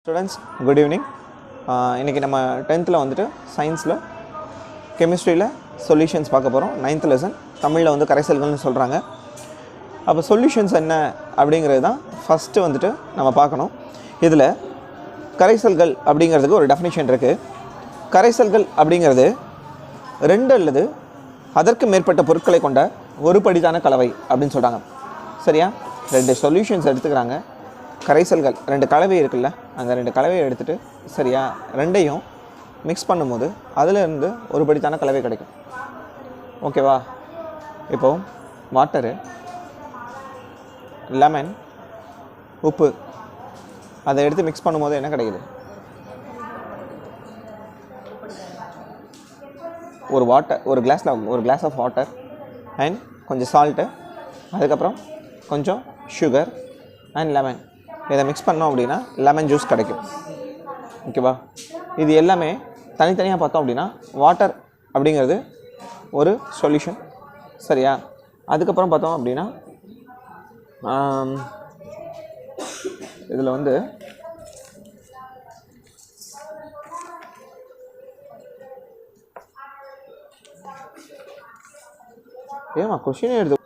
Students, good evening. இன்னைக்கு நம்ம 10th வந்துட்டு சயின்ஸ்ல கெமிஸ்ட்ரியில சொல்யூஷன்ஸ் பார்க்க போறோம். 9th லெசன் தமிழ்ல வந்து கரைசல்கள்னு சொல்றாங்க. அப்ப சொல்யூஷன்ஸ் என்ன அப்படிங்கிறது தான் ஃபர்ஸ்ட் வந்துட்டு நம்ம பார்க்கணும். இதுல கரைசல்கள் அப்படிங்கிறதுக்கு ஒரு டெஃபினிஷன் இருக்கு. கரைசல்கள் அப்படிங்கிறது ரெண்டு அல்லது அதற்கு மேற்பட்ட பொருட்களை கொண்ட ஒரு படிதான கலவை அப்படின்னு சொல்றாங்க. சரியா? ரெண்டு சொல்யூஷன்ஸ் எடுத்துக்கறாங்க. கரைசல்கள் ரெண்டு கலவை இருக்குல்ல, அந்த ரெண்டு கலவையை எடுத்துட்டு சரியா ரெண்டையும் மிக்ஸ் பண்ணும்போது அதில் இருந்து ஒரு படித்தான கலவை கிடைக்கும். ஓகேவா? இப்போ வாட்டரு, லெமன், உப்பு அதை எடுத்து மிக்ஸ் பண்ணும்போது என்ன கிடைக்குது? ஒரு கிளாஸ் ஆஃப் வாட்டர் அண்ட் கொஞ்சம் சால்ட்டு, அதுக்கப்புறம் கொஞ்சம் சுகர் அண்ட் லெமன். இதை மிக்ஸ் பண்ணோம் அப்படின்னா லெமன் ஜூஸ் கிடைக்கும். ஓகேவா? இது எல்லாமே தனித்தனியாக பார்த்தோம் அப்படின்னா வாட்டர் அப்படிங்கிறது ஒரு சொல்யூஷன். சரியா? அதுக்கப்புறம் பார்த்தோம் அப்படின்னா இதில் வந்து ஏமா கொஸ்டினே எடுத்து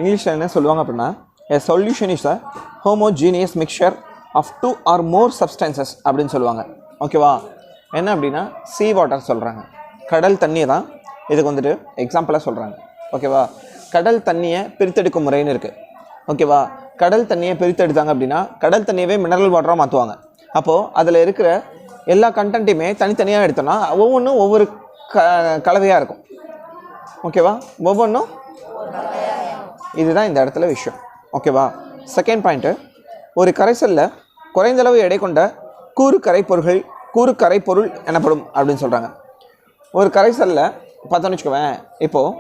இங்கிலீஷில் என்ன சொல்லுவாங்க அப்படின்னா, a solution is a homogeneous mixture of two or more substances அப்படின்னு சொல்லுவாங்க. ஓகேவா? என்ன அப்படின்னா சீ வாட்டர் சொல்கிறாங்க, கடல் தண்ணியை தான் இதுக்கு வந்துட்டு எக்ஸாம்பிளாக சொல்கிறாங்க. ஓகேவா? கடல் தண்ணியை பிரித்தெடுக்கும் முறைன்னு இருக்குது. ஓகேவா? கடல் தண்ணியை பிரித்தெடுத்தாங்க அப்படின்னா கடல் தண்ணியவே மினரல் வாட்டராக மாற்றுவாங்க. அப்போது அதில் இருக்கிற எல்லா கண்டென்ட்டையுமே தனித்தனியாக எடுத்தோன்னா ஒவ்வொன்றும் ஒவ்வொரு கலவையாக இருக்கும். ஓகேவா? ஒவ்வொன்றும் இதுதான் இந்த இடத்துல விஷயம். ஓகேவா? செகண்ட் பாயிண்ட்டு, ஒரு கரைசலில் குறைந்தளவு எடை கொண்ட கூறு கரைப்பொருள் எனப்படும் அப்படின்னு சொல்கிறாங்க. ஒரு கரைசலில் பார்த்தோன்னு வச்சுக்கோவேன், இப்போது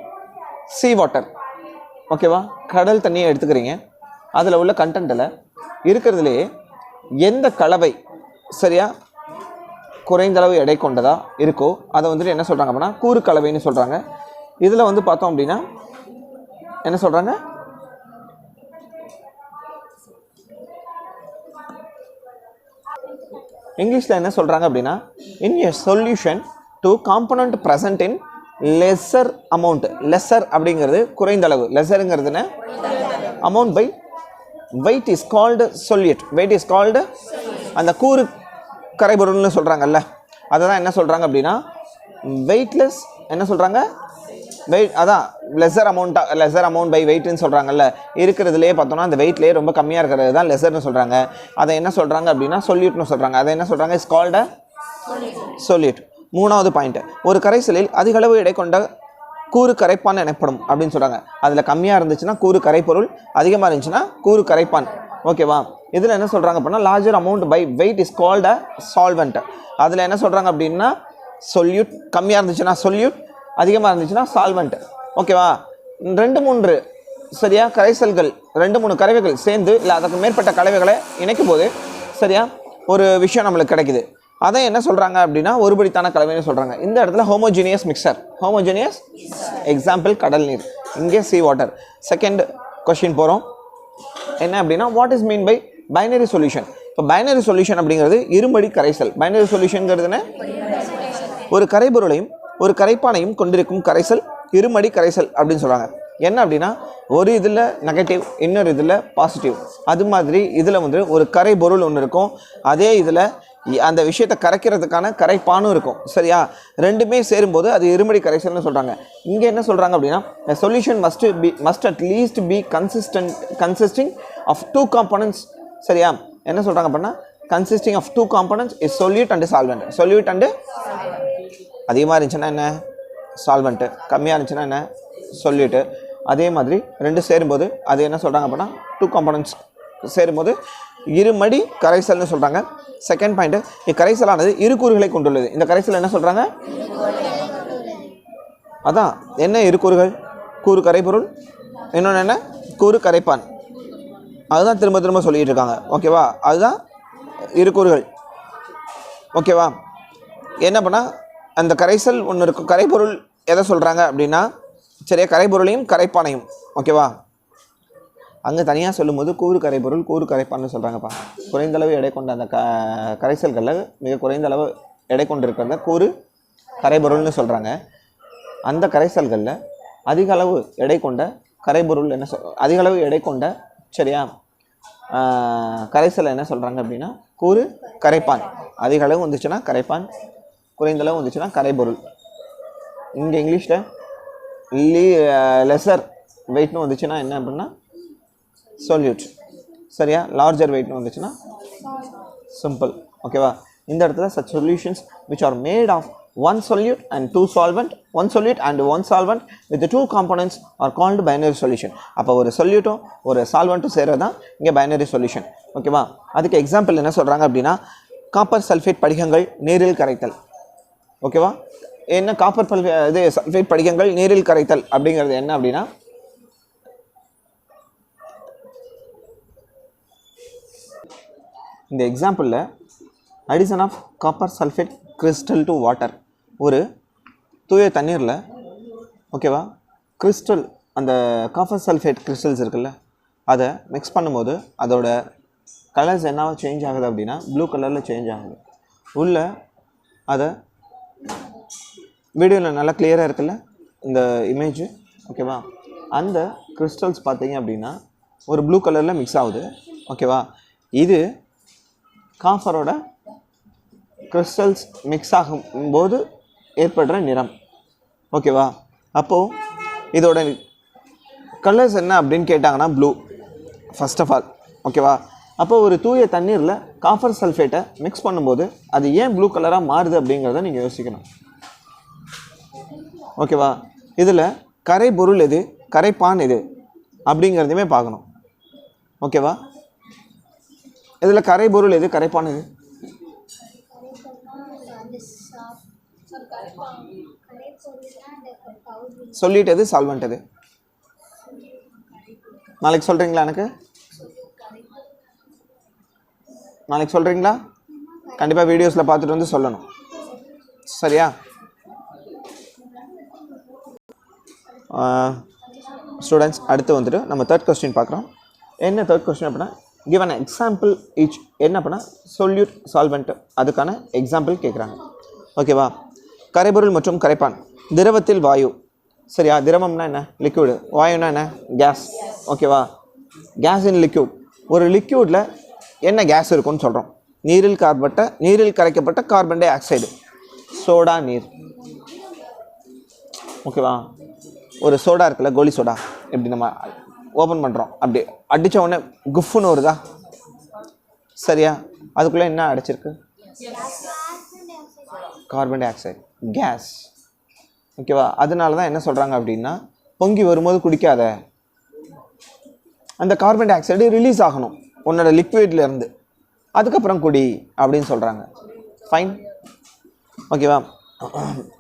சீ வாட்டர், ஓகேவா, கடல் தண்ணியை எடுத்துக்கிறீங்க. அதில் உள்ள கண்டென்ட்டில் இருக்கிறதுலையே எந்த கலவை சரியா குறைந்தளவு எடை கொண்டதாக இருக்கோ அதை வந்துட்டு என்ன சொல்கிறாங்க அப்படின்னா கூறு கலவைன்னு சொல்கிறாங்க. இதில் வந்து பார்த்தோம் அப்படின்னா என்ன சொல்கிறாங்க, இங்கிலீஷில் என்ன சொல்கிறாங்க அப்படின்னா in a solution to component present in lesser amount. Lesser அப்படிங்கிறது குறைந்தளவு, லெஸ்ஸருங்கிறதுன்னு amount by weight is called solute. Weight is called அந்த கூறு கரைபொருள்னு சொல்கிறாங்கல்ல, அதை தான் என்ன சொல்கிறாங்க அப்படின்னா வெயிட்லெஸ் என்ன சொல்கிறாங்க, வெயிட், அதான் லெஸர் அமௌண்ட் பை வெயிட்னு சொல்கிறாங்கல்ல. இருக்கிறதுலே பார்த்தோன்னா அந்த வெயிட்லேயே ரொம்ப கம்மியாக இருக்கிறது தான் லெஸர்னு சொல்கிறாங்க. அதை என்ன சொல்கிறாங்க அப்படின்னா சொல்யூட்னு சொல்கிறாங்க. அதை என்ன சொல்கிறாங்க, இஸ் கால்டு சொல்யூட். மூணாவது பாயிண்ட், ஒரு கரைசலில் அதிக அளவு எடை கொண்ட கூறு கரைப்பான் எனப்படும் அப்படின்னு சொல்கிறாங்க. அதில் கம்மியாக இருந்துச்சுன்னா கூறு கரைப்பொருள், அதிகமாக இருந்துச்சுன்னா கூறு கரைப்பான். ஓகேவா? இதில் என்ன சொல்கிறாங்க அப்படின்னா larger amount by weight is called solvent. அதில் என்ன சொல்கிறாங்க அப்படின்னா சொல்யூட், கம்மியாக இருந்துச்சுன்னா சொல்யூட், அதிகமாக இருந்துச்சுன்னா சால்வெண்ட். ஓகேவா? 2-3 சரியா கரைசல்கள், 2-3 கலவைகள் சேர்ந்து இல்லை அதற்கு மேற்பட்ட கலவைகளை இணைக்கும் போது சரியா ஒரு விஷயம் நம்மளுக்கு கிடைக்குது. அதை என்ன சொல்கிறாங்க அப்படின்னா ஒருபடித்தான கலவைன்னு சொல்கிறாங்க. இந்த இடத்துல ஹோமோஜீனியஸ் மிக்சர், ஹோமோஜீனியஸ் எக்ஸாம்பிள் கடல் நீர், இங்கே சீ வாட்டர். செகண்ட் கொஸ்டின் போகிறோம். என்ன அப்படின்னா what is mean by binary solution. இப்போ பைனரி சொல்யூஷன் அப்படிங்கிறது இருமடி கரைசல். பைனரி சொல்யூஷன்ங்கிறதுன்னு ஒரு கரைபொருளையும் ஒரு கரைப்பானையும் கொண்டிருக்கும் கரைசல் இருமடி கரைசல் அப்படின்னு சொல்கிறாங்க. என்ன அப்படின்னா ஒரு இதில் நெகட்டிவ், இன்னொரு இதில் பாசிட்டிவ். அது மாதிரி இதில் வந்து ஒரு கரைபொருள் ஒன்று இருக்கும், அதே இதில் அந்த விஷயத்தை கரைக்கிறதுக்கான கரைப்பானும் இருக்கும். சரியா? ரெண்டுமே சேரும்போது அது இருமடி கரைசல்னு சொல்கிறாங்க. இங்கே என்ன சொல்கிறாங்க அப்படின்னா solution must at least be consisting of 2 components. சரியா? என்ன சொல்கிறாங்க அப்படின்னா consisting of 2 components is solute and solvent. Solute and அதிகமாக இருந்துச்சுன்னா என்ன சால்வெண்ட்டு, கம்மியாக இருந்துச்சுன்னா என்ன சொல்யூட்டு. அதே மாதிரி ரெண்டு சேரும்போது அது என்ன சொல்கிறாங்க அப்படின்னா 2 காம்பனன்ட்ஸ் சேரும்போது இருமடி கரைசல்னு சொல்கிறாங்க. செகண்ட் பாயிண்ட்டு, இக்கரைசலானது இரு கூறுகளை கொண்டுள்ளது. இந்த கரைசல் என்ன சொல்கிறாங்க, அதான் என்ன இரு கூறுகள், கூறு கரைப்பொருள், இன்னொன்று என்ன கூறு கரைப்பான். அதுதான் திரும்ப திரும்ப சொல்லிகிட்டு இருக்காங்க. ஓகேவா? அதுதான் இரு கூறுகள். ஓகேவா? என்ன பண்ணால் அந்த கரைசல் ஒன்று இருக்கும், கரைப்பொருள் எதை சொல்கிறாங்க அப்படின்னா சரியா கரைபொருளையும் கரைப்பானையும். ஓகேவா? அங்கே தனியாக சொல்லும்போது கூறு கரைபொருள் கூறு கரைப்பான்னு சொல்கிறாங்கப்பா. குறைந்தளவு எடை கொண்ட அந்த கரைசல்களில் மிக குறைந்த அளவு எடை கொண்டு இருக்கிறத கூறு கரைபொருள்னு சொல்கிறாங்க. அந்த கரைசல்களில் அதிக அளவு எடை கொண்ட கரைபொருள் என்ன அதிக அளவு எடை கொண்ட சரியா கரைசலை என்ன சொல்கிறாங்க அப்படின்னா கூறு கரைப்பான். அதிக அளவு வந்துச்சுன்னா கரைப்பான், குறைந்த அளவு வந்துச்சுன்னா கரைபொருள். இங்கே இங்கிலீஷில் லெசர் வெயிட்னு வந்துச்சுன்னா என்ன அப்படின்னா சொல்யூட். சரியா, லார்ஜர் வெயிட்னு வந்துச்சுன்னா சிம்பிள். ஓகேவா, இந்த இடத்துல such solutions which are made of one solute and two solvent, one solute and one solvent with the two components are called binary solution. அப்போ ஒரு சொல்யூட்டும் ஒரு சால்வெண்ட்டும் சேர்றது தான் இங்கே பைனரி சொல்யூஷன். ஓகேவா, அதுக்கு எக்ஸாம்பிள் என்ன சொல்கிறாங்க அப்படின்னா காப்பர் சல்ஃபேட் படிகங்கள் நீரில் கரைத்தல். ஓகேவா, என்ன காப்பர் இது சல்ஃபேட் படிகங்கள் நீரில் கரைத்தல் அப்படிங்கிறது என்ன அப்படின்னா இந்த எக்ஸாம்பிளில் addition of copper sulphate crystal to water. ஒரு தூய தண்ணீரில் ஓகேவா கிறிஸ்டல் அந்த காப்பர் சல்ஃபேட் கிறிஸ்டல்ஸ் இருக்குல்ல அதை மிக்ஸ் பண்ணும்போது அதோட கலர்ஸ் என்னவா சேஞ்ச் ஆகுது அப்படின்னா ப்ளூ கலரில் சேஞ்ச் ஆகுது. உள்ள அதை வீடியோவில் நல்லா கிளியராக இருக்குல்ல இந்த இமேஜ். ஓகேவா, அந்த கிறிஸ்டல்ஸ் பார்த்தீங்க அப்படின்னா ஒரு ப்ளூ கலரில் மிக்ஸ் ஆகுது. ஓகேவா, இது காப்பரோட கிறிஸ்டல்ஸ் மிக்ஸ் ஆகும்போது ஏற்படுற நிறம். ஓகேவா, அப்போது இதோட கலர்ஸ் என்ன அப்படின்னு கேட்டாங்கன்னா ப்ளூ ஃபர்ஸ்ட் ஆஃப் ஆல். ஓகேவா, அப்போது ஒரு தூய தண்ணீரில் காப்பர் சல்ஃபேட்டை மிக்ஸ் பண்ணும்போது அது ஏன் ப்ளூ கலராக மாறுது அப்படிங்கிறத நீங்கள் யோசிக்கணும். ஓகேவா, இதில் கரைபொருள் எது கரைப்பான் எது அப்படிங்கிறதையுமே பார்க்கணும். ஓகேவா, இதில் கரைபொருள் எது கரைப்பான் எது? சொல்லிட்டு எது சால்வெண்ட் எது? நாளைக்கு சொல்கிறீங்களா? எனக்கு நாளைக்கு சொல்கிறீங்களா? கண்டிப்பாக வீடியோஸில் பார்த்துட்டு வந்து சொல்லணும். சரியா? ஸ்டூடெண்ட்ஸ், அடுத்து வந்துட்டு நம்ம தேர்ட் கொஸ்டின் பார்க்குறோம். என்ன தேர்ட் கொஸ்டின் அப்படின்னா கிவ் அன் எக்ஸாம்பிள் ஈச். என்ன அப்படின்னா சொல்யூட் சால்வெண்ட், அதுக்கான எக்ஸாம்பிள் கேட்குறாங்க. ஓகேவா, கரைபொருள் மற்றும் கரைப்பான். திரவத்தில் வாயு. சரியா, திரவம்னா என்ன? லிக்யூடு. வாயுனா என்ன? கேஸ். ஓகேவா, கேஸ் இன் லிக்யூட். ஒரு லிக்யூடில் என்ன கேஸ் இருக்குன்னு சொல்கிறோம்? நீரில் கரைக்கப்பட்ட கார்பன் டை ஆக்சைடு, சோடா நீர். ஓகேவா, ஒரு சோடா இருக்குல்ல, கோலி சோடா, இப்படி நம்ம ஓப்பன் பண்ணுறோம், அப்படி அடித்த உடனே குஃப்னு வருதா? சரியா, அதுக்குள்ளே என்ன அடைச்சிருக்கு? Carbon dioxide, gas. ஓகேவா, அதனால தான் என்ன சொல்கிறாங்க அப்படின்னா பொங்கி வரும்போது குடிக்காத, அந்த கார்பன் டை ஆக்சைடு ரிலீஸ் ஆகணும் உன்னோட லிக்விட்லேருந்து, அதுக்கப்புறம் குடி அப்படின்னு சொல்கிறாங்க. ஃபைன். ஓகேவா,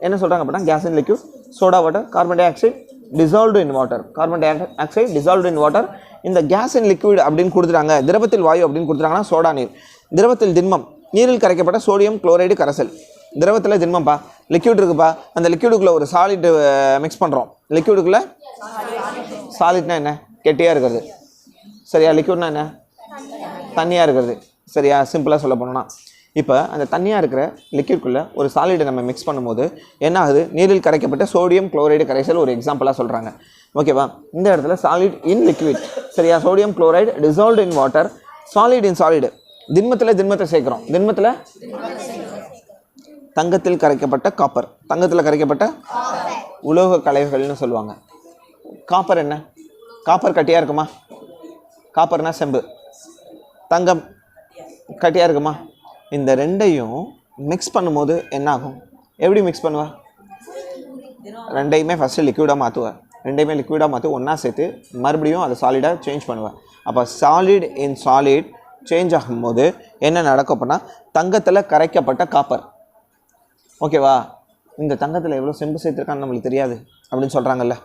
என்ன சொல்கிறாங்க அப்படின்னா gas in liquid, soda water, carbon dioxide dissolved in water, carbon dioxide dissolved in water. இந்த கேஸ் இன் லிக்விட் அப்படின்னு கொடுத்துட்டாங்க, திரவத்தில் வாயு அப்படின்னு கொடுத்துட்டாங்கன்னா சோடா நீர். திரவத்தில் திண்மம், நீரில் கரைக்கப்பட்ட சோடியம் குளோரைடு கரைசல். திரவத்தில் திண்மம்ப்பா, லிக்விட் இருக்குப்பா, அந்த லிக்விடுக்குள்ளே ஒரு சாலிட் மிக்ஸ் பண்ணுறோம். லிக்விடுக்குள்ளே சாலிட்னா என்ன? கெட்டியாக இருக்கிறது. சரியா, லிக்விட்னா என்ன? தண்ணியாக இருக்கிறது. சரியா, சிம்பிளாக சொல்ல போனோம்னா இப்போ அந்த தண்ணியாக இருக்கிற லிக்விட்குள்ளே ஒரு சாலிடை நம்ம மிக்ஸ் பண்ணும்போது என்ன ஆகுது? நீரில் கரைக்கப்பட்ட சோடியம் குளோரைடு கரைசல் ஒரு எக்ஸாம்பிளாக சொல்கிறாங்க. ஓகேவா, இந்த இடத்துல சாலிட் இன் லிக்விட். சரியா, sodium chloride dissolved in water, solid in solid. திண்மத்தை சேர்க்குறோம். திண்மத்தில் தங்கத்தில் கரைக்கப்பட்ட காப்பர், தங்கத்தில் கரைக்கப்பட்ட உலோக கலவைகள்னு சொல்லுவாங்க. காப்பர் என்ன? காப்பர் கட்டியாக இருக்குமா? காப்பர்னா செம்பு, தங்கம் கட்டியாக இருக்குமா? இந்த ரெண்டையும் மிக்ஸ் பண்ணும்போது என்ன ஆகும்? எப்படி மிக்ஸ் பண்ணுவேன்? ரெண்டையுமே ஃபஸ்ட்டு லிக்விடாக மாற்றுவேன். ரெண்டையுமே லிக்விடாக மாற்றி ஒன்றா சேர்த்து மறுபடியும் அதை சாலிடாக சேஞ்ச் பண்ணுவேன். அப்போ சாலிட் இன் சாலிட் சேஞ்ச் ஆகும்போது என்ன நடக்கும் அப்படின்னா தங்கத்தில் கரைக்கப்பட்ட காப்பர். ஓகேவா, இந்த தங்கத்தில் எவ்வளோ செம்பு சேர்த்துருக்கான்னு நம்மளுக்கு தெரியாது அப்படின்னு சொல்கிறாங்கல்ல.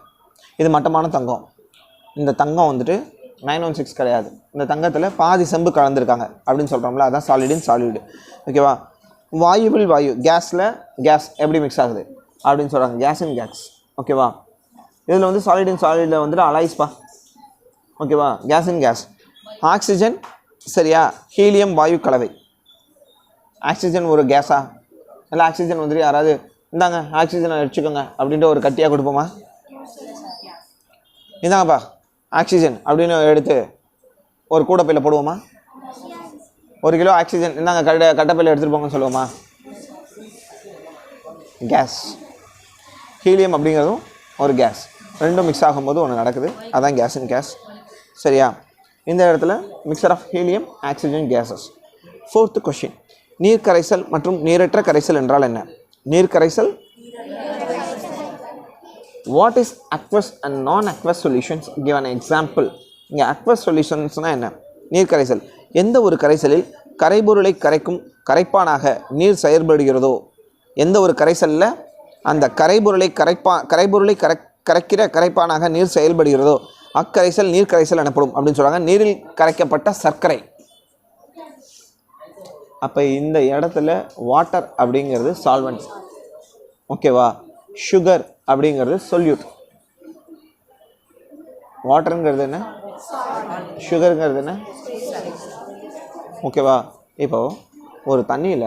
இது மட்டமான தங்கம். இந்த தங்கம் வந்துட்டு 916 கிடையாது. இந்த தங்கத்தில் பாதி செம்பு கலந்துருக்காங்க அப்படின்னு சொல்கிறோம்ல, அதான் சாலிடின் சாலிடு. ஓகேவா, வாயுவில் வாயு, கேஸில் கேஸ் எப்படி மிக்ஸ் ஆகுது அப்படின்னு சொல்கிறாங்க, கேஸ் இன் கேஸ். ஓகேவா, இதில் வந்து சாலிடின் சாலிடில் வந்துட்டு அலாய்ஸ்பா. ஓகேவா? Gas in gas. ஆக்சிஜன் சரியா, ஹீலியம் வாயு கலவை. ஆக்சிஜன் ஒரு கேஸா? இல்லை ஆக்சிஜன் வந்துட்டு யாராவது இந்தாங்க ஆக்சிஜனை அடிச்சுக்கோங்க அப்படின்ட்டு ஒரு கட்டியாக கொடுப்போமா? இந்தாங்கப்பா ஆக்சிஜன் அப்படின்னு எடுத்து ஒரு கூடைப்பையில் போடுவோமா? 1 கிலோ ஆக்சிஜன் இந்தாங்க கட்டப்பையில் எடுத்துகிட்டு போங்கன்னு சொல்லுவோமா? கேஸ். ஹீலியம் அப்படிங்கிறதும் ஒரு கேஸ். ரெண்டும் மிக்ஸ் ஆகும்போது ஒன்று நடக்குது, அதான் கேஸ் இன் கேஸ். சரியா? இந்த இடத்துல mixture of helium oxygen gases. 4th question, நீர் கரைசல் மற்றும் நீரற்ற கரைசல் என்றால் என்ன? நீர் கரைசல். What is aqueous and non aqueous solutions? Give an example. இங்கே அக்வஸ் சொல்யூஷன்ஸ்னால் என்ன? நீர் கரைசல். எந்த ஒரு கரைசலில் கரைபொருளை கரைக்கும் கரைப்பானாக நீர் செயல்படுகிறதோ, எந்த ஒரு கரைசலில் அந்த கரைபொருளை கரைக்கிற கரைப்பானாக நீர் செயல்படுகிறதோ அக்கரைசல் நீர் கரைசல் எனப்படும் அப்படின்னு சொல்கிறாங்க. நீரில் கரைக்கப்பட்ட சர்க்கரை. அப்போ இந்த இடத்துல வாட்டர் அப்படிங்கிறது சால்வெண்ட். ஓகேவா? சுகர் அப்படிங்கிறது சொல்யூட். வாட்டருங்கிறது என்ன? சுகருங்கிறது என்ன? ஓகேவா? இப்போது ஒரு தண்ணியில்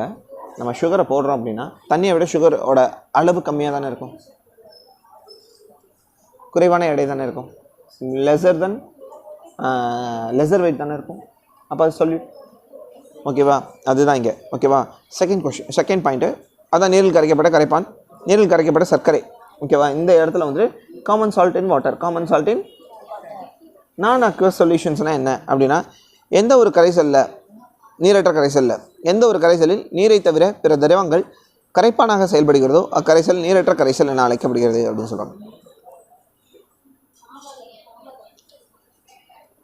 நம்ம சுகரை போடுறோம் அப்படின்னா தண்ணியை விட சுகரோட அளவு கம்மியாக தானே இருக்கும், குறைவான எடை தானே இருக்கும், லெசர் வெயிட் தானே இருக்கும். அப்போ அது சொல்யூட். ஓகேவா? அதுதான் இங்கே. ஓகேவா? செகண்ட் பாயிண்ட்டு அதான் நீரில் கரைக்கப்பட்ட கரைப்பான், நீரில் கரைக்கப்பட்ட சர்க்கரை. ஓகேவா? இந்த இடத்துல வந்து common salt in water. Common salt இன் நான் அக்வஸ் சொல்யூஷன்ஸ்னால் என்ன அப்படின்னா, எந்த ஒரு கரைசலில், நீரற்ற கரைசலில் எந்த ஒரு கரைசலில் நீரை தவிர பிற திரவங்கள் கரைப்பானாக செயல்படுகிறதோ அக்கரைசல் நீரற்ற கரைசல் என அழைக்கப்படுகிறது அப்படின்னு சொல்கிறாங்க.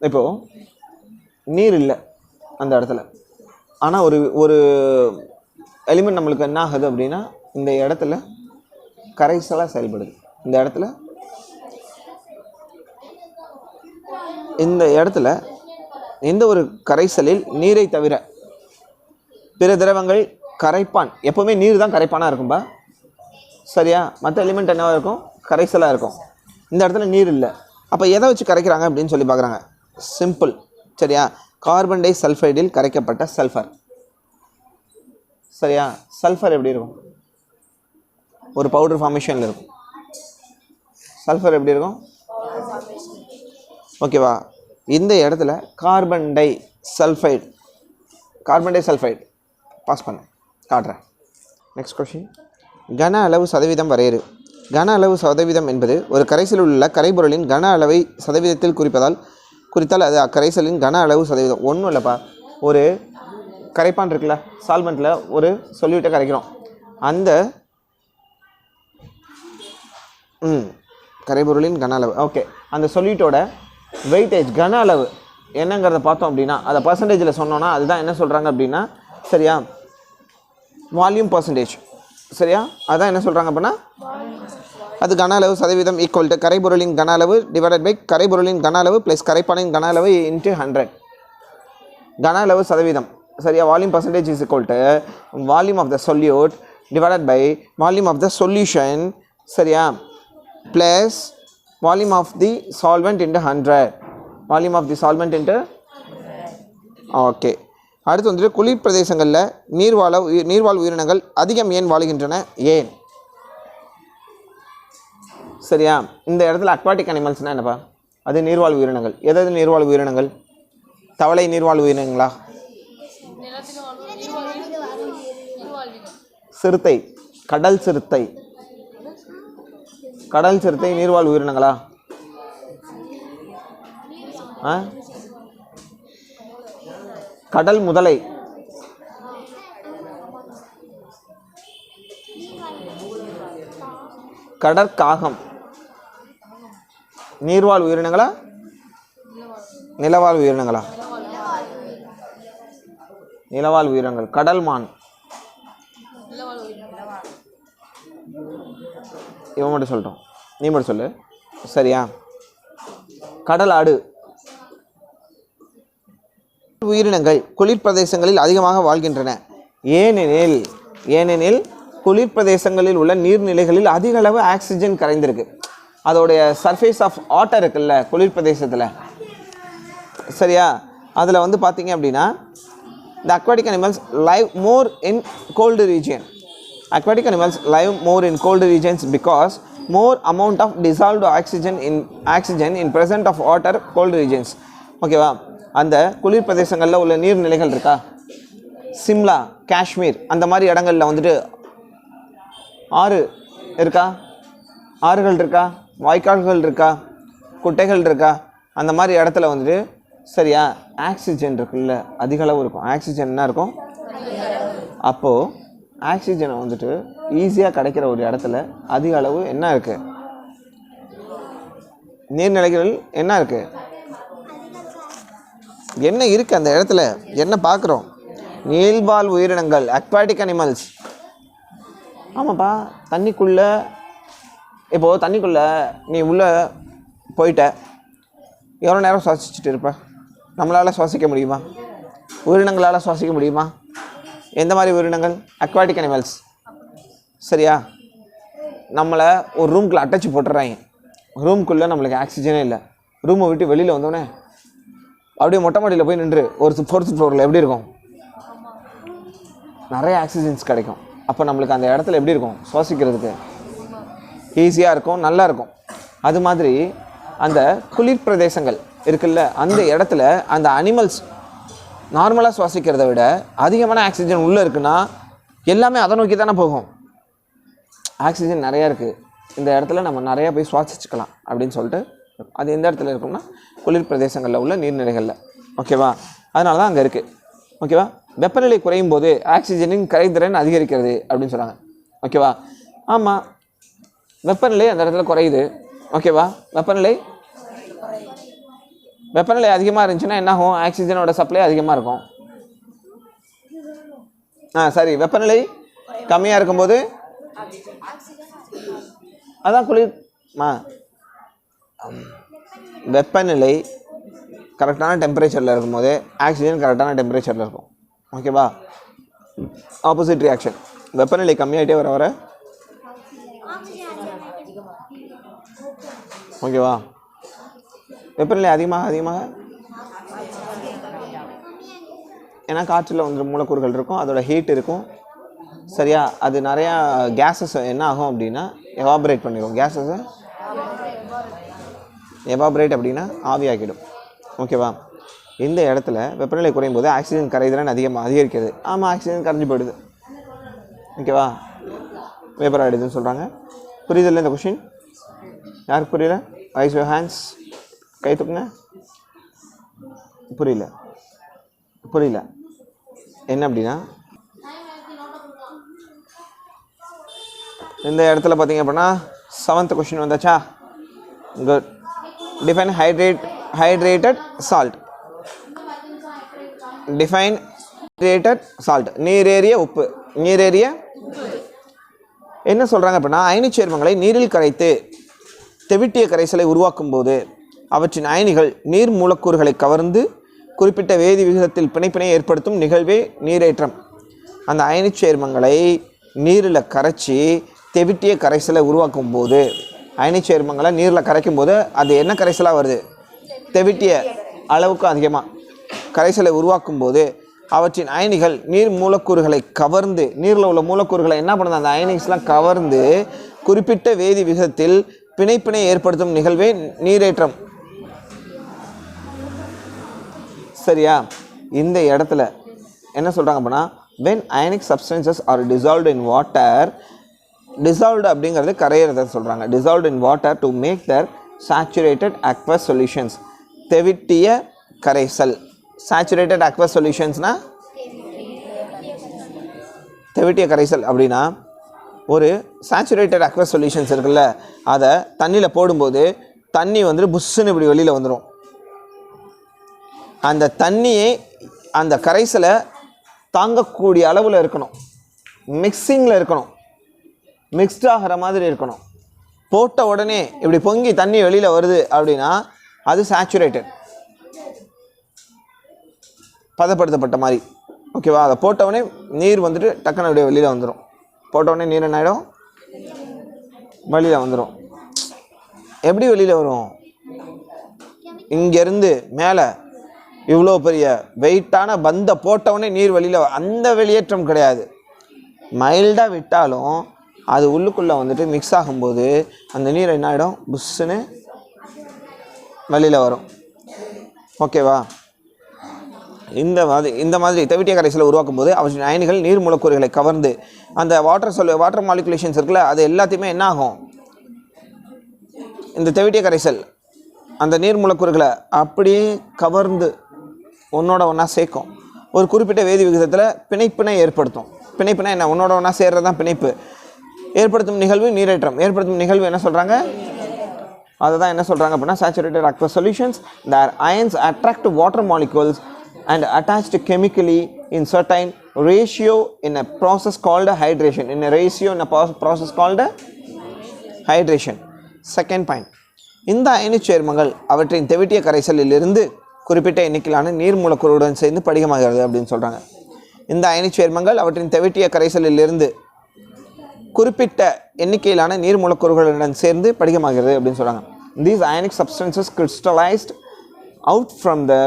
இப்போது நீர் இல்லை அந்த இடத்துல, ஆனால் ஒரு எலிமெண்ட் நம்மளுக்கு என்ன ஆகுது அப்படின்னா இந்த இடத்துல கரைசலாக செயல்படுது. இந்த இடத்துல எந்த ஒரு கரைசலில் நீரை தவிர பிற திரவங்கள் கரைப்பான். எப்போவுமே நீர் தான் கரைப்பானாக இருக்கும்பா. சரியா? மற்ற எலிமெண்ட் என்னவாக இருக்கும்? கரைசலாக இருக்கும். இந்த இடத்துல நீர் இல்லை. அப்போ எதை வச்சு கரைக்கிறாங்க அப்படின்னு சொல்லி பார்க்குறாங்க. சிம்பிள். சரியா? கார்பன் டை சல்ஃபைடில் கரைக்கப்பட்ட சல்ஃபர். சரியா? சல்ஃபர் எப்படி இருக்கும்? ஒரு பவுடர் ஃபார்மேஷனில் இருக்கும். சல்ஃபர் எப்படி இருக்கும்? ஓகேவா? இந்த இடத்துல கார்பன் டை சல்ஃபைடு பாஸ் பண்ண காட்டுறேன். நெக்ஸ்ட் கொஸ்டின், கன அளவு சதவீதம் வரையறு. கன அளவு சதவீதம் என்பது ஒரு கரைசலில் உள்ள கரைபொருளின் கன அளவை சதவீதத்தில் குறித்தால் அது அக்கரைசலின் கன அளவு சதவீதம். ஒன்றும் இல்லைப்பா, ஒரு கரைப்பான் இருக்குல்ல, சால்வெண்ட்டில் ஒரு சொல்யூட்டை கரைக்கிறோம். அந்த கரைபொருளின் கன அளவு, ஓகே, அந்த சொல்யூட்டோட வெயிட்டேஜ் கன அளவு என்னங்கிறத பார்த்தோம் அப்படின்னா அதை பர்சன்டேஜில் சொன்னோன்னா அதுதான் என்ன சொல்கிறாங்க அப்படின்னா, சரியா, வால்யூம் பர்சன்டேஜ். சரியா? அதான் என்ன சொல்கிறாங்க அப்படின்னா அது கன அளவு சதவீதம் ஈக்குவல் டு கரைபொருளின் கன அளவு டிவைடட் பை கரைபொருளின் கன அளவு ப்ளஸ் கரைப்பானின் கன அளவு இன்ட்டு 100. கன அளவு சதவீதம். சரியா? Volume percentage is equal to volume of the solute divided by volume of the solution. சரியா? Plus volume of the solvent into 100. Volume of the solvent into. Okay. அடுத்து வந்துட்டு குளிர் பிரதேசங்களில் நீர்வாழ் உயிரினங்கள் அதிகம் ஏன் வாழுகின்றன? ஏன்? சரியா? இந்த இடத்துல அக்வாட்டிக் அனிமல்ஸ்னால் என்னப்பா? அது நீர்வாழ் உயிரினங்கள். எதாவது நீர்வாழ் உயிரினங்கள்? தவளை நீர்வாழ் உயிரினங்களா? சிறுத்தை, கடல் சிறுத்தை நீர்வாழ் உயிரினங்களா? கடல் முதலை, கடற்காகம் நீர்வாழ் உயிரினங்களா நிலவாழ் உயிரினங்களா? நிலவாழ் உயிரினங்கள். கடல் மான், இவன் மட்டும் சொல்லிட்டோம், நீ மட்டும் சொல்லு. சரியா? கடல் ஆடு. உயிரினங்கள் குளிர் பிரதேசங்களில் அதிகமாக வாழ்கின்றன. ஏனெனில் குளிர் பிரதேசங்களில் உள்ள நீர்நிலைகளில் அதிக அளவு ஆக்சிஜன் கரைந்திருக்கு. அதோடைய சர்ஃபேஸ் ஆஃப் வாட்டர் இருக்குல்ல குளிர் பிரதேசத்தில், சரியா? அதில் வந்து பார்த்தீங்க அப்படின்னா the aquatic animals live more in cold region. Aquatic animals live more in cold regions because more amount of dissolved oxygen in present of water cold regions. ஓகேவா? அந்த குளிர் பிரதேசங்களில் உள்ள நீர்நிலைகள் இருக்கா, சிம்லா, காஷ்மீர் அந்த மாதிரி இடங்களில் வந்துட்டு ஆறு இருக்கா, ஆறுகள் இருக்கா, வாய்க்கால்கள் இருக்கா, குட்டைகள் இருக்கா, அந்த மாதிரி இடத்துல வந்துட்டு சரியா ஆக்சிஜன் இருக்குல்ல அதிக அளவு இருக்கும். ஆக்சிஜன் என்ன இருக்கும்? அப்போது ஆக்சிஜனை வந்துட்டு ஈஸியாக கிடைக்கிற ஒரு இடத்துல அதிக அளவு என்ன இருக்குது? நீர்நிலைகள் என்ன இருக்குது? என்ன இருக்குது அந்த இடத்துல? என்ன பார்க்குறோம்? நீள்வாழ் உயிரினங்கள், அக்வாட்டிக் அனிமல்ஸ். ஆமாப்பா, தண்ணிக்குள்ளே இப்போது தண்ணிக்குள்ளே நீ உள்ளே போயிட்ட, எவ்வளோ நேரம் சுவாசிச்சுட்டு இருப்ப? நம்மளால் சுவாசிக்க முடியுமா? உயிரினங்களால் சுவாசிக்க முடியுமா? எந்த மாதிரி உயிரினங்கள்? Aquatic animals. சரியா? நம்மளை ஒரு ரூம்குள்ளே அடைச்சி போட்டுறாங்க. ரூம்குள்ளே நம்மளுக்கு ஆக்சிஜனே இல்லை. ரூமை விட்டு வெளியில் வந்தோடனே அப்படியே மொட்டை மாடியில் போய் நின்று ஒரு 4th ஃப்ளோரில் எப்படி இருக்கும்? நிறைய ஆக்சிஜன்ஸ் கிடைக்கும். அப்போ நம்மளுக்கு அந்த இடத்துல எப்படி இருக்கும்? சுவாசிக்கிறதுக்கு ஈஸியாக இருக்கும், நல்லா இருக்கும். அது மாதிரி அந்த குளிர் பிரதேசங்கள் இருக்குல்ல, அந்த இடத்துல அந்த அனிமல்ஸ் நார்மலாக சுவாசிக்கிறத விட அதிகமான ஆக்சிஜன் உள்ளே இருக்குன்னா எல்லாமே அதை நோக்கி தானே போகும். ஆக்சிஜன் நிறையா இருக்குது, இந்த இடத்துல நம்ம நிறையா போய் சுவாசிச்சுக்கலாம் அப்படின்னு சொல்லிட்டு அது எந்த இடத்துல இருக்கும்னா குளிர் பிரதேசங்களில் உள்ள நீர்நிலைகளில். ஓகேவா? அதனால தான் அங்கே இருக்குது. ஓகேவா? வெப்பநிலை குறையும் போது ஆக்சிஜனின் கரைதிறன் அதிகரிக்கிறது அப்படின்னு சொல்கிறாங்க. ஓகேவா? ஆமாம், வெப்பநிலை அந்த இடத்துல குறையுது. ஓகேவா? வெப்பநிலை அதிகமாக இருந்துச்சுன்னா என்ன ஆகும்? ஆக்சிஜனோட சப்ளை அதிகமாக இருக்கும். சரி, வெப்பநிலை கம்மியாக இருக்கும்போது அதான் குளிர். வெப்பநிலை கரெக்டான டெம்பரேச்சரில் இருக்கும்போது ஆக்சிஜன் கரெக்டான டெம்பரேச்சரில் இருக்கும். ஓகேவா? Opposite reaction. வெப்பநிலை கம்மியாகிட்டே வர வர ஓகேவா? வெப்பநிலை அதிகமாக ஏன்னா காற்றில் வந்து மூலக்கூறுகள் இருக்கும், அதோட ஹீட் இருக்கும். சரியா? அது நிறையா கேஸஸ் என்ன ஆகும் அப்படின்னா எவாபரேட் பண்ணிடும். கேஸஸை எவாபரேட் அப்படின்னா ஆவியாக்கிடும். ஓகேவா? இந்த இடத்துல வெப்பநிலை குறையும் போது ஆக்சிஜன் கரைதிறன் அதிகரிக்கிறது. ஆமாம், ஆக்சிஜன் கரைஞ்சி போயிடுது. ஓகேவா? வேப்பர் ஆகிடுதுன்னு சொல்கிறாங்க. புரியுதில்ல இந்த கொஷின்? யாருக்கு புரியல? Raise your hands. கை தூக்குங்க. புரியல என்ன அப்படின்னா இந்த இடத்துல பார்த்தீங்க அப்படின்னா 7th கொஷின் வந்தாச்சா? Good. Define hydrated salt. Define hydrated salt. நீரேறிய உப்பு. என்ன சொல்கிறாங்க அப்படின்னா அயனிச் சேர்மங்களை நீரில் கரைத்து தெவிட்டிய கரைசலை உருவாக்கும் போது அவற்றின் அயனிகள் நீர் மூலக்கூறுகளை கவர்ந்து குறிப்பிட்ட வேதி விகிதத்தில் பிணைப்பினை ஏற்படுத்தும் நிகழ்வே நீரேற்றம். அந்த அயனிச் சேர்மங்களை நீரில் கரைச்சி தெவிட்டிய கரைசலை உருவாக்கும் போது, அயனிச் சேர்மங்களை நீரில் கரைக்கும் போது அது என்ன கரைசலாக வருது? தெவிட்டிய அளவுக்கு அதிகமாக கரைசலை உருவாக்கும் போது அவற்றின் அயனிகள் நீர் மூலக்கூறுகளை கவர்ந்து, நீரில் உள்ள மூலக்கூறுகளை என்ன பண்ணுது? அந்த அயனிஸ்லாம் கவர்ந்து குறிப்பிட்ட வேதி விகிதத்தில் பிணைப்பினை ஏற்படுத்தும் நிகழ்வே நீரேற்றம். சரியா? இந்த இடத்துல என்ன சொல்கிறாங்க அப்படின்னா when ionic substances are dissolved in water, dissolved அப்படிங்கிறது கரையிறத சொல்கிறாங்க. dissolved in water to make their saturated aqueous solutions. தெவிட்டிய கரைசல். saturated aqueous solutionsனா தெவிட்டிய கரைசல் அப்படின்னா ஒரு சேச்சுரேட்டட் அக்வஸ் சொல்யூஷன்ஸ் இருக்குல்ல, அதை தண்ணியில் போடும்போது தண்ணி வந்துட்டு புஷ்ஷுன்னு இப்படி வெளியில் வந்துடும். அந்த தண்ணியை அந்த கரைசலை தாங்கக்கூடிய அளவில் இருக்கணும், மிக்சிங்கில் இருக்கணும், மிக்ஸ்ட் ஆகிற மாதிரி இருக்கணும். போட்ட உடனே இப்படி பொங்கி தண்ணி வெளியில் வருது அப்படின்னா அது சேச்சுரேட்டட், பதப்படுத்தப்பட்ட மாதிரி. ஓகேவா? அதை போட்டவுடனே நீர் வந்துட்டு டக்குன்னு அப்படியே வெளியில் வந்துடும். போட்டவுடனே நீர் என்ன ஆகிடும்? வெளியில் வந்துடும். எப்படி வெளியில் வரும்? இங்கேருந்து மேலே இவ்வளோ பெரிய வெயிட்டான பந்தை போட்டவுடனே நீர் வெளியில் அந்த வெளியேற்றம் கிடையாது. மைல்டாக விட்டாலும் அது உள்ளுக்குள்ளே வந்துட்டு மிக்ஸ் ஆகும்போது அந்த நீர் என்ன ஆகிடும், புஷ்ஷுன்னு வெளியில் வரும். ஓகேவா? இந்த மாதிரி தெவிட்டிய கரைசலை உருவாக்கும் போது அவற்றின் அயனிகள் நீர் மூலக்கூறுகளை கவர்ந்து அந்த வாட்டர் மாலிகுலேஷன்ஸ் இருக்குல்ல, அது எல்லாத்தையுமே என்ன ஆகும், இந்த தெவிட்டிய கரைசல் அந்த நீர் மூலக்கூறுகளை அப்படியே கவர்ந்து ஒன்றோட ஒன்றா சேர்க்கும். ஒரு குறிப்பிட்ட வேதி விகிதத்தில் பிணைப்பினை ஏற்படுத்தும். பிணைப்புனா என்ன, ஒன்றோட ஒன்றா சேர்றது தான் பிணைப்பு. ஏற்படுத்தும் நிகழ்வு நீரேற்றம். ஏற்படுத்தும் நிகழ்வு என்ன சொல்கிறாங்க, அதை தான் என்ன சொல்கிறாங்க அப்படின்னா saturated aqueous solutions, their ions attract water molecules and attached chemically in certain ratio in a process called hydration. In a ratio in a process called hydration. Second point, இந்த அயனிச் சேர்மங்கள் அவற்றின் தெவிட்டிய கரைசலிலிருந்து குறிப்பிட்ட எண்ணிக்கையிலான நீர் மூலக்கூறுடன் சேர்ந்து படிகமாகிறது அப்படின்னு சொல்கிறாங்க. இந்த அயனிச் சேர்மங்கள் அவற்றின் தெவிட்டிய கரைசலிலிருந்து குறிப்பிட்ட எண்ணிக்கையிலான நீர் மூலக்கூறுகளுடன் சேர்ந்து படிகமாகிறது அப்படின்னு சொல்கிறாங்க. These ionic substances crystallized out from the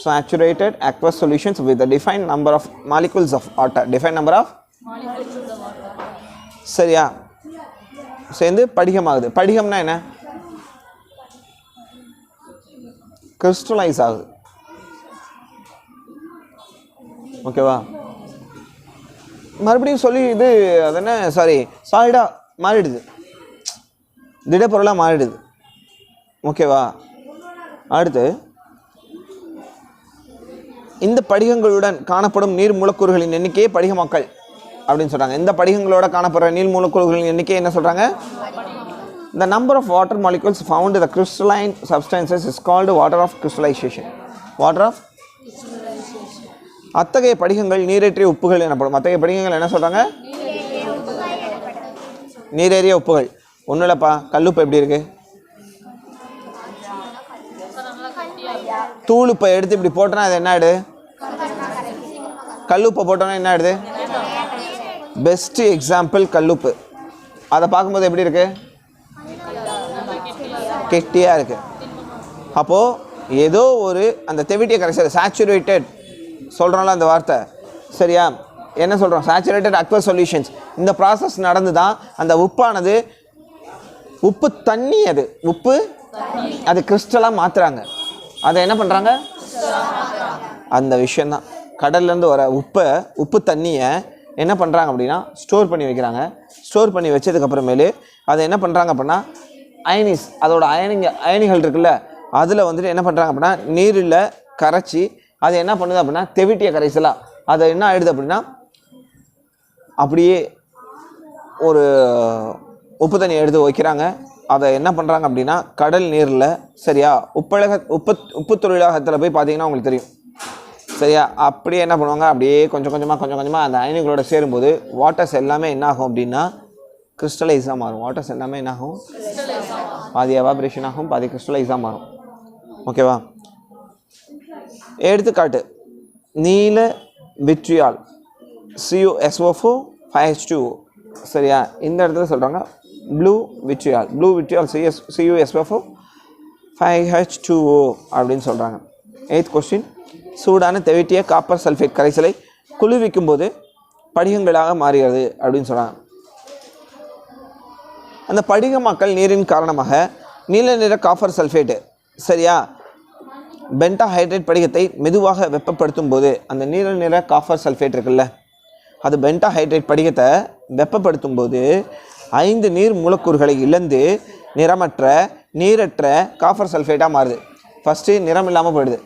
saturated aqueous solutions with a defined number of molecules of water. Defined number of molecules of water. சரியா? சேர்ந்து படிகமாகுது. படிகம்னா என்ன, கிறிஸ்டலைஸ் ஆகுது. ஓகேவா? மறுபடியும் சொல்லி இது அது என்ன சாலிடாக மாறிடுது, திடப்பொருளாக மாறிடுது. ஓகேவா? அடுத்து இந்த படிகங்களுடன் காணப்படும் நீர் மூலக்கூறுகளின் எண்ணிக்கையே படிகமாக்கல் அப்படின்னு சொல்கிறாங்க. இந்த படிகங்களோட காணப்படுற நீர் மூலக்கூறுகளின் எண்ணிக்கை என்ன சொல்கிறாங்க, the number of water molecules found in the crystalline substances is called water of crystallization. Water of அத்தகைய படிகங்கள் நீரேற்றிய உப்புகள் எனப்படும். அத்தகைய படிகங்கள் என்ன சொல்கிறாங்க, நீரேறிய உப்புகள். ஒன்றும் இல்லைப்பா, கல்லுப்பு எப்படி இருக்கு, தூளுப்பை எடுத்து இப்படி போட்டோன்னா அது என்ன ஆகிடுது, கல்லுப்பை போட்டோன்னா என்ன ஆகிடுது, பெஸ்ட்டு எக்ஸாம்பிள் கல்லுப்பு. அதை பார்க்கும்போது எப்படி இருக்குது, கெட்டியாக இருக்குது. அப்போது ஏதோ ஒரு அந்த தெவிட்டிய கரைசல் சேச்சுரேட்டட் சொல்கிறோம்ல அந்த வார்த்தை, சரியா? என்ன சொல்கிறோம், சேச்சுரேட்டட் அக்வஸ் சொல்யூஷன்ஸ். இந்த ப்ராசஸ் நடந்து தான் அந்த உப்பானது உப்பு தண்ணி, அது உப்பு அது கிறிஸ்டலாக மாற்றுறாங்க. அதை என்ன பண்ணுறாங்க, அந்த விஷயந்தான் கடல்லேருந்து வர உப்பு தண்ணியை என்ன பண்ணுறாங்க அப்படின்னா ஸ்டோர் பண்ணி வைக்கிறாங்க. ஸ்டோர் பண்ணி வச்சதுக்கப்புறமேலு அதை என்ன பண்ணுறாங்க அப்படின்னா அயனிஸ், அதோட அயனிகள் இருக்குல்ல, அதில் வந்துட்டு என்ன பண்ணுறாங்க அப்படின்னா நீரில் கரைச்சி அது என்ன பண்ணுது அப்படின்னா தெவிட்டிய கரைசலாக அதை என்ன ஆகிடுது அப்படின்னா அப்படியே ஒரு உப்பு தண்ணி எடுத்து வைக்கிறாங்க. அதை என்ன பண்ணுறாங்க அப்படின்னா கடல் நீரில், சரியா, உப்பு தொழிலகத்தில் போய் பார்த்தீங்கன்னா உங்களுக்கு தெரியும், சரியா, அப்படியே என்ன பண்ணுவாங்க, அப்படியே கொஞ்சம் கொஞ்சமாக அந்த அயனிகளோட சேரும்போது வாட்டர்ஸ் எல்லாமே என்ன ஆகும் அப்படின்னா கிறிஸ்டலைஸாக மாறும். வாட்டர்ஸ் எல்லாமே என்ன ஆகும், பாதி எவாபரேஷன் ஆகும், பாதி கிறிஸ்டலைஸாக மாறும். ஓகேவா? எடுத்துக்காட்டு நீல விட்ரியால் CuSO4 5H2O. சரியா? இந்த இடத்துல சொல்கிறாங்க ப்ளூ விட்ரியால் CuSO4 5H2O அப்படின்னு சொல்கிறாங்க. 8th கொஸ்டின், சூடான தெவிட்டிய காப்பர் சல்ஃபேட் கரைசலை குளிர்விக்கும் போது படிகங்களாக மாறுகிறது அப்படின்னு சொல்கிறாங்க. அந்த படிகமாக்கல் நீரின் காரணமாக நீல நிற காப்பர் சல்ஃபேட்டு, சரியா, பென்டாஹைட்ரேட் படிகத்தை மெதுவாக வெப்பப்படுத்தும் போது அந்த நீல நிற காப்பர் சல்ஃபேட் இருக்குல்ல, அது பென்டாஹைட்ரேட் படிகத்தை வெப்பப்படுத்தும் போது 5 நீர் மூலக்கூறுகளை இழந்து நீரற்ற காப்பர் சல்ஃபேட்டாக மாறுது. ஃபஸ்ட்டு நிறம் இல்லாமல் போயிடுது.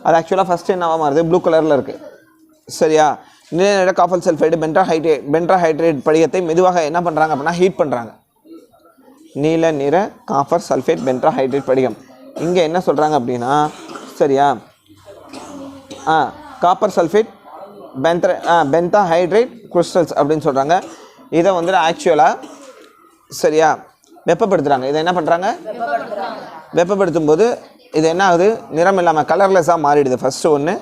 அது ஆக்சுவலாக ஃபஸ்ட்டு என்னவா மாறுது, ப்ளூ கலரில் இருக்குது. சரியா? நீல நிற காப்பர் சல்ஃபேட் பென்டாஹைட்ரேட் படிகத்தை மெதுவாக என்ன பண்ணுறாங்க அப்படின்னா ஹீட் பண்ணுறாங்க. நீல நிற காப்பர் சல்ஃபேட் பென்டாஹைட்ரேட் படிகம். இங்கே என்ன சொல்கிறாங்க அப்படின்னா, சரியா, காப்பர் சல்ஃபேட் பென்டாஹைட்ரேட் கிறிஸ்டல்ஸ் அப்படின்னு சொல்கிறாங்க. இதை வந்துட்டு ஆக்சுவலாக, சரியா, வெப்பப்படுத்துகிறாங்க. இதை என்ன பண்ணுறாங்க, வெப்பப்படுத்தும் போது இது என்ன ஆகுது, நிறம் இல்லாமல் கலர்லெஸ்ஸாக மாறிடுது. ஃபஸ்ட்டு ஒன்று.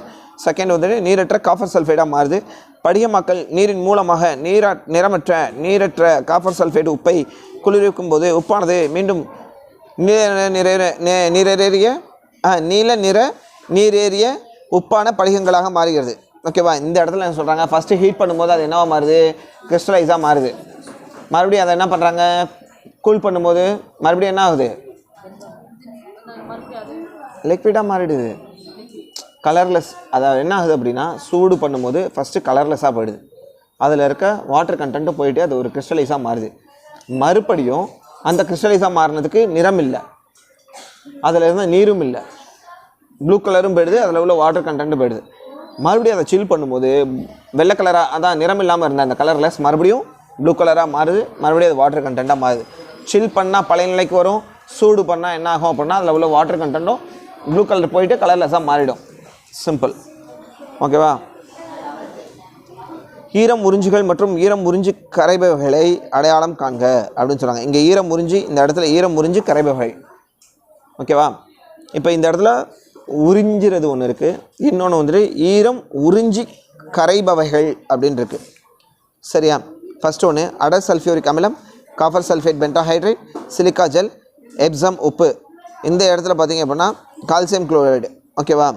செகண்ட் வந்துட்டு நீரற்ற காப்பர் சல்ஃபேட்டாக மாறுது. படிகமாக்கல் நீரின் மூலமாக நீரற்ற காப்பர் சல்ஃபேட் உப்பை குளிர்விக்கும் போது உப்பானது மீண்டும் நீல நிற நீரேறிய உப்பான படிகங்களாக மாறுகிறது. ஓகேவா? இந்த இடத்துல என்ன சொல்கிறாங்க, ஃபஸ்ட்டு ஹீட் பண்ணும்போது அது என்னவா மாறுது, கிறிஸ்டலைஸாக மாறுது. மறுபடியும் அதை என்ன பண்ணுறாங்க, கூல் பண்ணும்போது மறுபடியும் என்ன ஆகுது, லிக்விடாக மாறிடுது, கலர்லெஸ். அதாவது என்ன ஆகுது அப்படின்னா, சூடு பண்ணும்போது ஃபஸ்ட்டு கலர்லெஸ்ஸாக போயிடுது, அதில் இருக்க வாட்டர் கண்டென்ட்டு போயிட்டு அது ஒரு கிறிஸ்டலைஸாக மாறுது. மறுபடியும் அந்த கிறிஸ்டலைஸாக மாறினதுக்கு நிறம் இல்லை, அதில் இருந்த நீரும் இல்லை, ப்ளூ கலரும் போயிடுது, அதில் உள்ள வாட்டர் கண்டென்ட்டும் போயிடுது. மறுபடியும் அதை சில் பண்ணும்போது வெள்ளை கலராக, அதான் நிறம் இல்லாமல் இருந்த அந்த கலர்லெஸ் மறுபடியும் ப்ளூ கலராக மாறுது, மறுபடியும் அது வாட்டர் கண்டென்ட்டாக மாறுது. சில் பண்ணால் பழைய நிலைக்கு வரும், சூடு பண்ணால் என்ன ஆகும் அப்படின்னா அதில் உள்ள வாட்டர் கண்டென்ட்டும் ப்ளூ கலர் போயிட்டு கலர்லெஸ்ஸாக மாறிடும். சிம்பிள். ஓகேவா? ஈரம் உறிஞ்சிகள் மற்றும் ஈரம் உறிஞ்சி கரைபவைகளை அடையாளம் காண்க அப்படின்னு சொல்கிறாங்க. இங்கே ஈரம் உறிஞ்சி, இந்த இடத்துல ஈரம் உறிஞ்சி கரைபவை. ஓகேவா? இப்போ இந்த இடத்துல உறிஞ்சிறது ஒன்று இருக்குது, இன்னொன்று வந்துட்டு ஈரம் உறிஞ்சி கரைபவைகள் அப்படின்னு இருக்குது. சரியா? ஃபஸ்ட் ஒன்று அடர் சல்ஃபியூரிக் அமிலம், copper sulphate pentahydrate, silica gel, Epsom உப்பு. இந்த இடத்துல பார்த்தீங்க அப்படின்னா கால்சியம் குளோரைடு. ஓகேவா?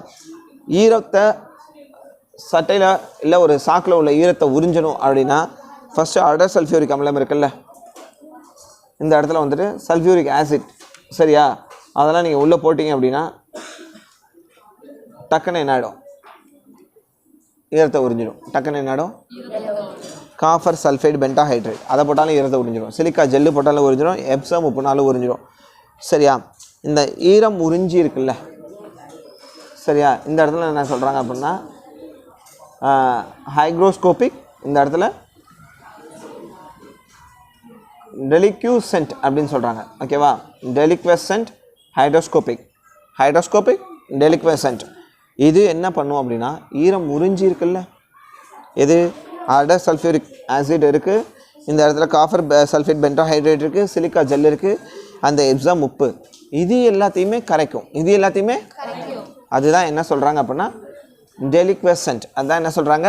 ஈரத்தை சட்டையில் இல்லை ஒரு சாக்கில் உள்ள ஈரத்தை உறிஞ்சணும் அப்படின்னா ஃபஸ்ட்டு அடர் சல்ஃபியூரிக் அமிலம் இருக்குல்ல, இந்த இடத்துல வந்துட்டு சல்ஃபியூரிக் ஆசிட். சரியா? அதெல்லாம் நீங்கள் உள்ளே போட்டிங்க அப்படின்னா டக்குன்னு என்ன ஆகிடும், ஈரத்தை உறிஞ்சிடும். டக்குன்னு என்ன ஆகிடும், காப்பர் சல்ஃபைடு பென்டாஹைட்ரேட் அதை போட்டாலும் ஈரத்தை உறிஞ்சிடும், சிலிக்கா ஜெல்லு போட்டாலும் உறிஞ்சிடும், எப்சம் உப்புனாலும் உறிஞ்சிடும். சரியா? இந்த ஈரம் உறிஞ்சி இருக்குல்ல, சரியா, இந்த இடத்துல என்ன சொல்கிறாங்க அப்படின்னா ஹைக்ரோஸ்கோபிக், இந்த இடத்துல டெலிக்யூசென்ட் அப்படின்னு சொல்கிறாங்க. ஓகேவா? டெலிக்வசென்ட், ஹைட்ரோஸ்கோபிக், டெலிக்வசென்ட். இது என்ன பண்ணும் அப்படின்னா, ஈரம் உறிஞ்சி இருக்குல்ல, எது அடர் சல்ஃபியூரிக் ஆசிட் இருக்குது, இந்த இடத்துல காப்பர் சல்ஃபேட் பென்டாஹைட்ரேட் இருக்குது, சிலிக்கா ஜெல் இருக்குது, அந்த எப்சம் உப்பு, இது எல்லாத்தையுமே கரைக்கும். இது எல்லாத்தையுமே அதுதான் என்ன சொல்கிறாங்க அப்படின்னா டெலிக்வசென்ட். அதான் என்ன சொல்கிறாங்க,